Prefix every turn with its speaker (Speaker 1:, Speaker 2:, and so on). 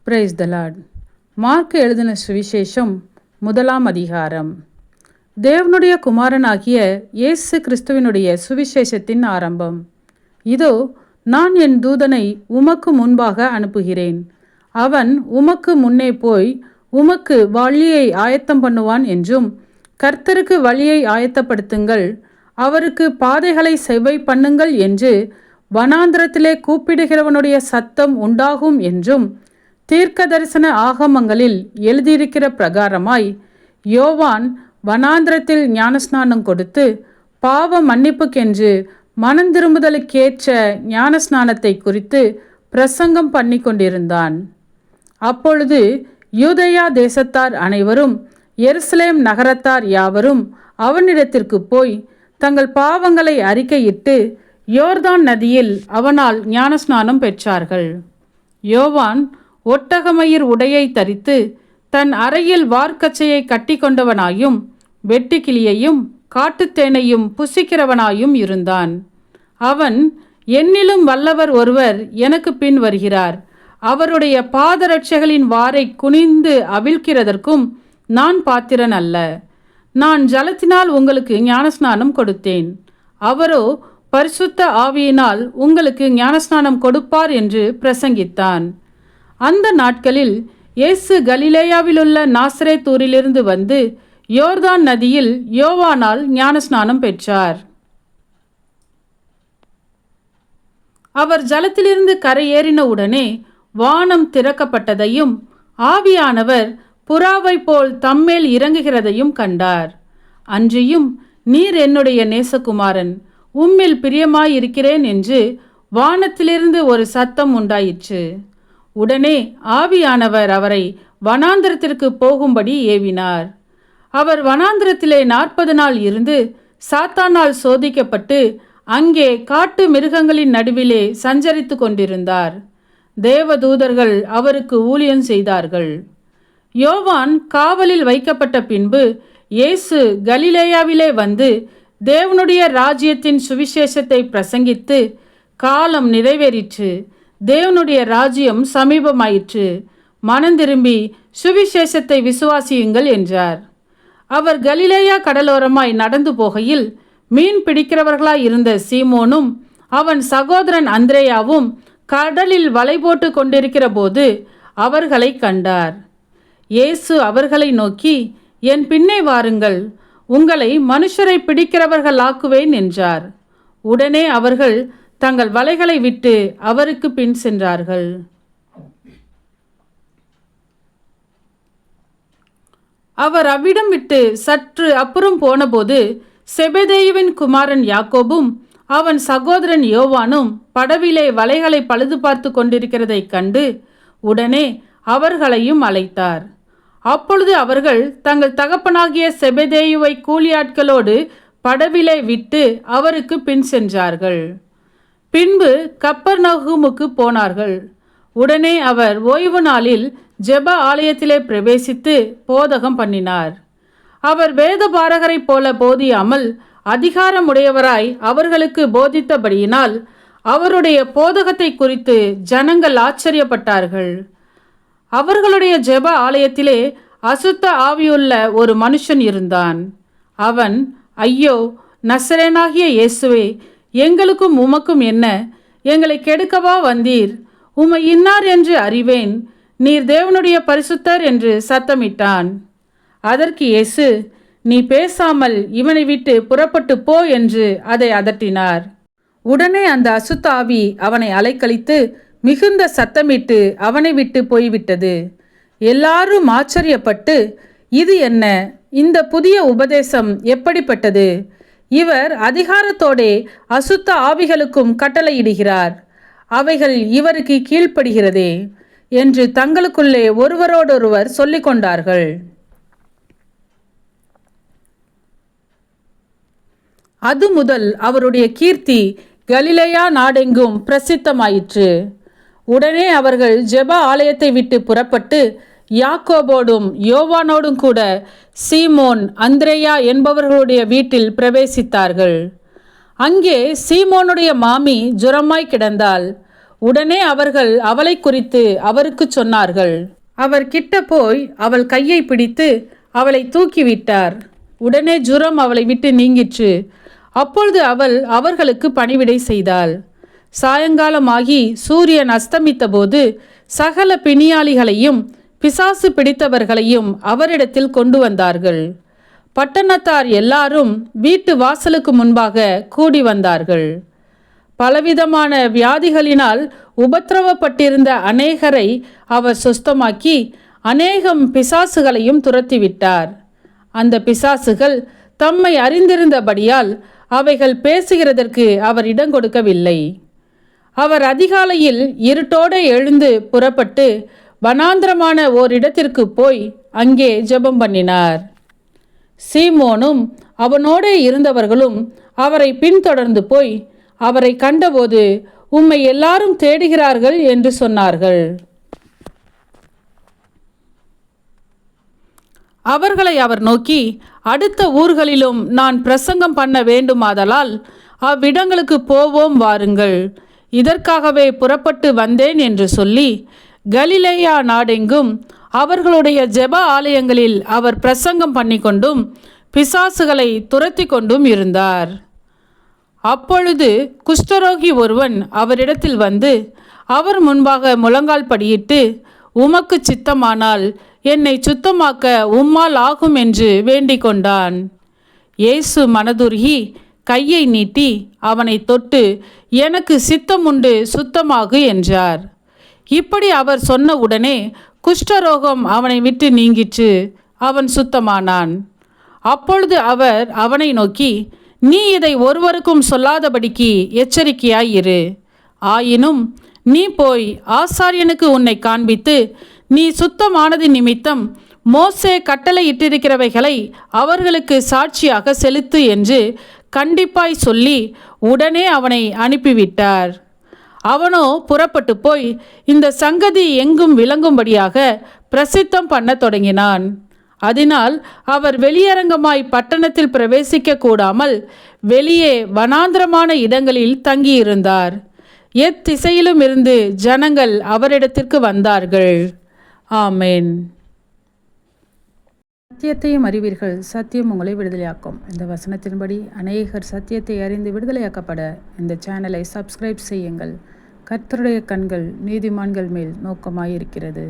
Speaker 1: Praise the Lord. Mark எழுதின சுவிசேஷம் 1ஆம் அதிகாரம். தேவனுடைய குமாரனாகிய இயேசு கிறிஸ்துவினுடைய சுவிசேஷத்தின் ஆரம்பம். இதோ, நான் என் தூதனை உமக்கு முன்பாக அனுப்புகிறேன். அவன் உமக்கு முன்னே போய் உமக்கு வழியை ஆயத்தம் பண்ணுவான் என்றும், கர்த்தருக்கு வழியை ஆயத்தப்படுத்துங்கள், அவருக்கு பாதைகளை செவ்வை பண்ணுங்கள் என்று வனாந்திரத்திலே கூப்பிடுகிறவனுடைய சத்தம் உண்டாகும் என்றும் தீர்க்க தரிசன ஆகமங்களில் எழுதியிருக்கிற பிரகாரமாய் யோவான் வனாந்திரத்தில் ஞானஸ்நானம் கொடுத்து பாவ மன்னிப்புக்கென்று மனந்திரும்புதலுக்கேற்ற ஞானஸ்நானத்தை குறித்து பிரசங்கம் பண்ணி கொண்டிருந்தான். அப்பொழுது யூதேயா தேசத்தார் அனைவரும் எருசலேம் நகரத்தார் யாவரும் அவனிடத்திற்கு போய் தங்கள் பாவங்களை அறிக்கையிட்டு யோர்தான் நதியில் அவனால் ஞானஸ்நானம் பெற்றார்கள். யோவான் ஒட்டகமயிர் உடையை தரித்து தன் அறையில் வார்க்கச்சையை கட்டி கொண்டவனாயும் வெட்டுக்கிளியையும் காட்டுத்தேனையும் புசிக்கிறவனாயும் இருந்தான். அவன், என்னிலும் வல்லவர் ஒருவர் எனக்கு பின் வருகிறார், அவருடைய பாதரட்சைகளின் வாரை குனிந்து அவிழ்க்கிறதற்கும் நான் பாத்திரன் அல்ல. நான் ஜலத்தினால் உங்களுக்கு ஞானஸ்நானம் கொடுத்தேன், அவரோ பரிசுத்த ஆவியினால் உங்களுக்கு ஞானஸ்நானம் கொடுப்பார் என்று பிரசங்கித்தான். அந்த நாட்களில் இயேசு கலிலேயாவிலுள்ள நாசரேத்தூரிலிருந்து வந்து யோர்தான் நதியில் யோவானால் ஞானஸ்நானம் பெற்றார். அவர் ஜலத்திலிருந்து கரையேறின உடனே வானம் திறக்கப்பட்டதையும் ஆவியானவர் புறாவை போல் தம்மேல் இறங்குகிறதையும் கண்டார். அன்றியும், நீர் என்னுடைய நேசகுமாரன், உம்மில் பிரியமாயிருக்கிறேன் என்று வானத்திலிருந்து ஒரு சத்தம் உண்டாயிற்று. உடனே ஆவியானவர் அவரை வனாந்திரத்திற்கு போகும்படி ஏவினார். அவர் வனாந்திரத்திலே 40 நாள் இருந்து சாத்தானால் சோதிக்கப்பட்டு அங்கே காட்டு மிருகங்களின் நடுவிலே சஞ்சரித்து கொண்டிருந்தார். தேவதூதர்கள் அவருக்கு ஊழியம் செய்தார்கள். யோவான் காவலில் வைக்கப்பட்ட பின்பு இயேசு கலிலேயாவிலே வந்து தேவனுடைய ராஜ்யத்தின் சுவிசேஷத்தை பிரசங்கித்து, காலம் நிறைவேறிற்று, தேவனுடைய ராஜ்யம் சமீபமாயிற்று, மனந்திரும்பி சுவிசேஷத்தை விசுவாசியுங்கள் என்றார். அவர் கலிலேயா கடலோரமாய் நடந்து போகையில் மீன் பிடிக்கிறவர்களாய் இருந்த சீமோனும் அவன் சகோதரன் அந்திரேயாவும் கடலில் வலை போட்டு கொண்டிருக்கிற போது அவர்களை கண்டார். இயேசு அவர்களை நோக்கி, என் பின்னே வாருங்கள், உங்களை மனுஷரை பிடிக்கிறவர்களாக்குவேன் என்றார். உடனே அவர்கள் தங்கள் வலைகளை விட்டு அவருக்கு பின் சென்றார்கள். அவர் அவ்விடம் விட்டு சற்று அப்புறம் போனபோது செபெதேயுவின் குமாரன் யாக்கோபும் அவன் சகோதரன் யோவானும் படவிலே வலைகளை பழுது பார்த்து கொண்டிருக்கிறதை கண்டு உடனே அவர்களையும் அழைத்தார். அப்பொழுது அவர்கள் தங்கள் தகப்பனாகிய செபெதேயுவை கூலியாட்களோடு படவிலே விட்டு அவருக்கு பின் சென்றார்கள். பின்பு கப்பர்நகூமுக்கு போனார்கள். உடனே அவர் ஓய்வு நாளில் ஜெப ஆலயத்திலே பிரவேசித்து போதகம் பண்ணினார். அவர் வேத பாரகரைப் போல போதியாமல் அதிகாரமுடையவராய் அவர்களுக்கு போதித்தபடியினால் அவருடைய போதகத்தை குறித்து ஜனங்கள் ஆச்சரியப்பட்டார்கள். அவர்களுடைய ஜெப ஆலயத்திலே அசுத்த ஆவியுள்ள ஒரு மனுஷன் இருந்தான். அவன், ஐயோ, நசரேனாகிய இயேசுவே, எங்களுக்கும் உமக்கும் என்ன? எங்களை கெடுக்கவா வந்தீர்? உம்மை இன்னார் என்று அறிவேன், நீர் தேவனுடைய பரிசுத்தர் என்று சத்தமிட்டான். அதற்கு இயேசு, நீ பேசாமல் இவனை விட்டு புறப்பட்டு போ என்று அதை அதட்டினார். உடனே அந்த அசுத்த ஆவி அவனை அலைக்கழித்து மிகுந்த சத்தமிட்டு அவனை விட்டு போய்விட்டது. எல்லாரும் ஆச்சரியப்பட்டு, இது என்ன? இந்த புதிய உபதேசம் எப்படிப்பட்டது? இவர் அதிகாரத்தோடே அசுத்த ஆவிகளுக்கும் கட்டளையிடுகிறார், அவைகள் இவருக்கு கீழ்ப்படுகிறதே என்று தங்களுக்குள்ளே ஒருவரோடொருவர் சொல்லிக் கொண்டார்கள். அது முதல் அவருடைய கீர்த்தி கலிலேயா நாடெங்கும் பிரசித்தமாயிற்று. உடனே அவர்கள் ஜெப ஆலயத்தை விட்டு புறப்பட்டு யாக்கோபோடும் யோவானோடும் கூட சீமோன், அந்திரேயா என்பவர்களுடைய வீட்டில் பிரவேசித்தார்கள். அங்கே சீமோனுடைய மாமி ஜுரமாய் கிடந்தாள். உடனே அவர்கள் அவளை குறித்து அவருக்கு சொன்னார்கள். அவர் கிட்ட போய் அவள் கையை பிடித்து அவளை தூக்கிவிட்டார். உடனே ஜுரம் அவளை விட்டு நீங்கிற்று. அப்பொழுது அவள் அவர்களுக்கு பணிவிடை செய்தாள். சாயங்காலமாகி சூரியன் அஸ்தமித்த போது சகல பிணியாளிகளையும் பிசாசு பிடித்தவர்களையும் அவரிடத்தில் கொண்டு வந்தார்கள். பட்டணத்தார் எல்லாரும் வீட்டு வாசலுக்கு முன்பாக கூடி வந்தார்கள். பலவிதமான வியாதிகளினால் உபத்திரவப்பட்டிருந்த அநேகரை அவர் சுஸ்தமாக்கி அநேகம் பிசாசுகளையும் துரத்திவிட்டார். அந்த பிசாசுகள் தம்மை அறிந்திருந்தபடியால் அவைகள் பேசுகிறதற்கு அவர் இடம் கொடுக்கவில்லை. அவர் அதிகாலையில் இருட்டோடு எழுந்து புறப்பட்டு வனாந்திரமான ஓரிடத்திற்கு போய் அங்கே ஜெபம் பண்ணினார். சீமோனும் அவனோடே இருந்தவர்களும் அவரை பின்தொடர்ந்து போய் அவரை கண்டபோது, உம்மை எல்லாரும் தேடுகிறார்கள் என்று சொன்னார்கள். அவர்களை அவர் நோக்கி, அடுத்த ஊர்களிலும் நான் பிரசங்கம் பண்ண வேண்டுமாதலால் அவ்விடங்களுக்கு போவோம் வாருங்கள், இதற்காகவே புறப்பட்டு வந்தேன் என்று சொல்லி கலிலேயா நாடெங்கும் அவர்களுடைய ஜெப ஆலயங்களில் அவர் பிரசங்கம் பண்ணிக்கொண்டும் பிசாசுகளை துரத்தி கொண்டும் இருந்தார். அப்பொழுது குஷ்டரோகி ஒருவன் அவரிடத்தில் வந்து அவர் முன்பாக முழங்கால் படியிட்டு, உமக்கு சித்தமானால் என்னை சுத்தமாக்க உம்மால் ஆகும் என்று வேண்டிக் கொண்டான். இயேசு மனதுருகி கையை நீட்டி அவனை தொட்டு, எனக்கு சித்தமுண்டு, சுத்தமாகு என்றார். இப்படி அவர் சொன்ன உடனே குஷ்டரோகம் அவனை விட்டு நீங்கிற்று. அவன் சுத்தமானான். அப்பொழுது அவர் அவனை நோக்கி, நீ இதை ஒருவருக்கும் சொல்லாதபடிக்கு எச்சரிக்கையாயிரு. ஆயினும் நீ போய் ஆசாரியனுக்கு உன்னை காண்பித்து, நீ சுத்தமானது நிமித்தம் மோசே கட்டளையிட்டிருக்கிறவைகளை அவர்களுக்கு சாட்சியாக செலுத்து என்று கண்டிப்பாய் சொல்லி உடனே அவனை அனுப்பிவிட்டார். அவனோ புறப்பட்டு போய் இந்த சங்கதி எங்கும் விளங்கும்படியாக பிரசித்தம் பண்ண தொடங்கினான். அதனால் அவர் வெளியரங்கமாய் பட்டணத்தில் பிரவேசிக்க கூடாமல் வெளியே வனாந்திரமான இடங்களில் தங்கியிருந்தார். எத்திசையிலும் இருந்து ஜனங்கள் அவரிடத்திற்கு வந்தார்கள். ஆமேன். சத்தியத்தையும் அறிவீர்கள், சத்தியம் உங்களை விடுதலையாக்கும். இந்த வசனத்தின்படி அநேகர் சத்தியத்தை அறிந்து விடுதலையாக்கப்பட இந்த சேனலை சப்ஸ்கிரைப் செய்யுங்கள். கர்த்தருடைய கண்கள் நீதிமான்கள் மேல் நோக்கமாயிருக்கிறது.